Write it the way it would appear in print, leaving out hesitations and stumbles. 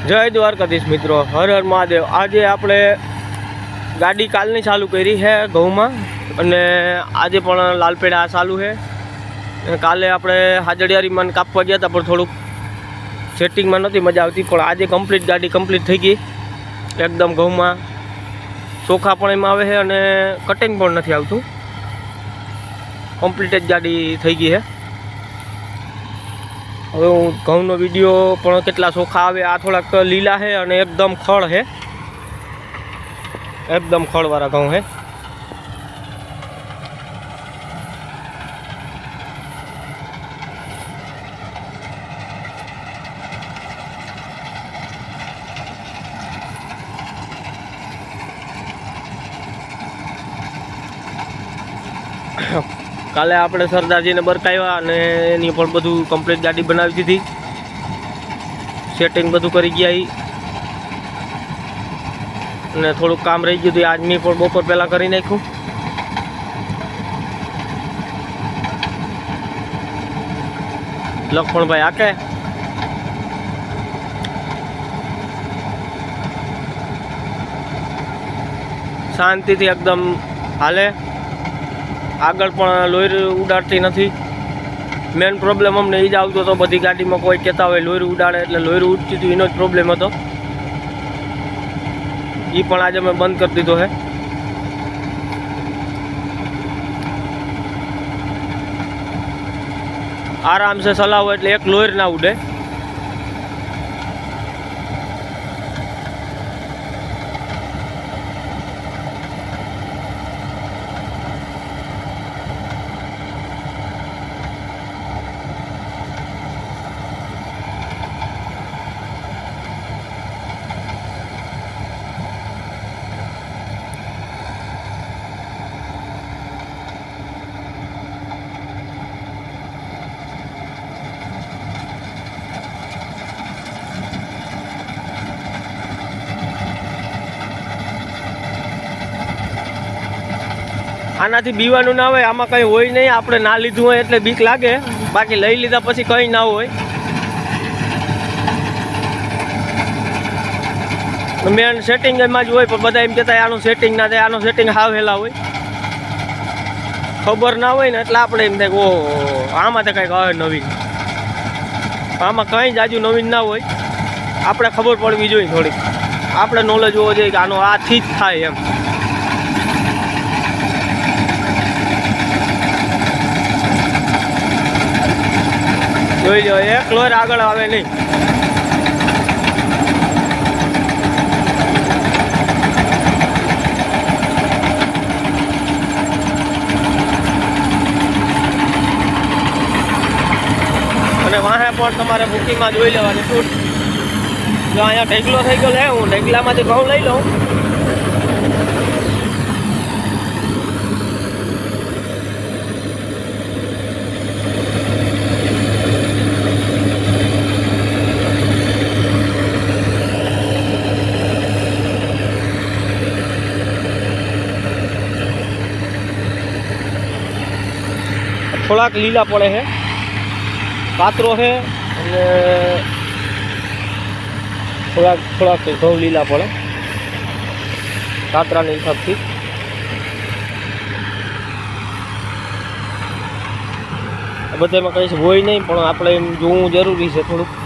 જય દ્વારકાધીશ મિત્રો, હર હર મહાદેવ। આજે આપણે ગાડી કાલની ચાલુ કરી છે ઘઉંમાં, અને આજે પણ લાલપેડા ચાલુ છે। કાલે આપણે હાજડિયારીમાં કાપવા ગયા હતા, પણ થોડુંક સેટિંગમાં નહોતી મજા આવતી, પણ આજે કમ્પ્લીટ ગાડી કમ્પ્લીટ થઈ ગઈ એકદમ। ઘઉંમાં ચોખા પણ એમાં આવે છે અને કટિંગ પણ નથી આવતું, કમ્પ્લીટ જ ગાડી થઈ ગઈ છે। હવે હું ઘઉંનો વિડીયો પણ કેટલા ચોખા આવે, આ થોડાક લીલા છે અને એકદમ ખળ છે, એકદમ ખળવાળા ઘઉં છે। કાલે આપણે સરદારજીને બરકાવ્યા અને એની પણ બધું કમ્પ્લીટ ગાડી બનાવી દીધી, સેટિંગ બધું કરી ગયા અને થોડુંક કામ રહી ગયું હતું, આજની પણ બપોર પહેલાં કરી નાખ્યું। લખમણભાઈ આકે શાંતિથી એકદમ હાલે, આગળ પણ લોહી ઉડાડતી નથી। મેન પ્રોબ્લેમ અમને એ જ આવતો હતો, બધી ગાડીમાં કોઈ કહેતા હોય લોહી ઉડાડે, એટલે લોહી ઉડતી હતી, એનો જ પ્રોબ્લેમ હતો। એ પણ આજે મેં બંધ કરી દીધો છે। આરામ से ચલાવો એટલે એક લોહી ના ઉડે। આનાથી બીવાનું ના હોય, આમાં કંઈ હોય નહીં, આપણે ના લીધું હોય એટલે બીક લાગે, બાકી લઈ લીધા પછી કંઈ ના હોય। મેન સેટિંગ એમાં જ હોય, પણ બધા એમ કહેતા આનું સેટિંગ ના થાય, આનું સેટિંગ હાવ હેલા હોય, ખબર ના હોય ને એટલે આપણે એમ થાય કે ઓહો આમાં તો કંઈક આવે નવીન। આમાં કંઈ જાજુ નવીન ના હોય, આપણે ખબર પડવી જોઈએ થોડીક, આપણે નોલેજ હોવો જોઈએ કે આનું આથી જ થાય એમ। જોઈ લો, એક લોહી આગળ આવે નહીં। અને વાહે પણ તમારે બુકિંગમાં જોઈ લેવાની છૂટ। જો અહીંયા ઢેકલો થઈ ગયો લે, હું ઢેકલામાંથી ઘઉં લઈ લઉં। થોડાક લીલા પડે છે, કાતરો છે, અને થોડાક ઘઉં લીલા પડે કાતરાના હિસાબથી। બધામાં કંઈ હોય નહીં, પણ આપણે એમ જોવું જરૂરી છે થોડુંક।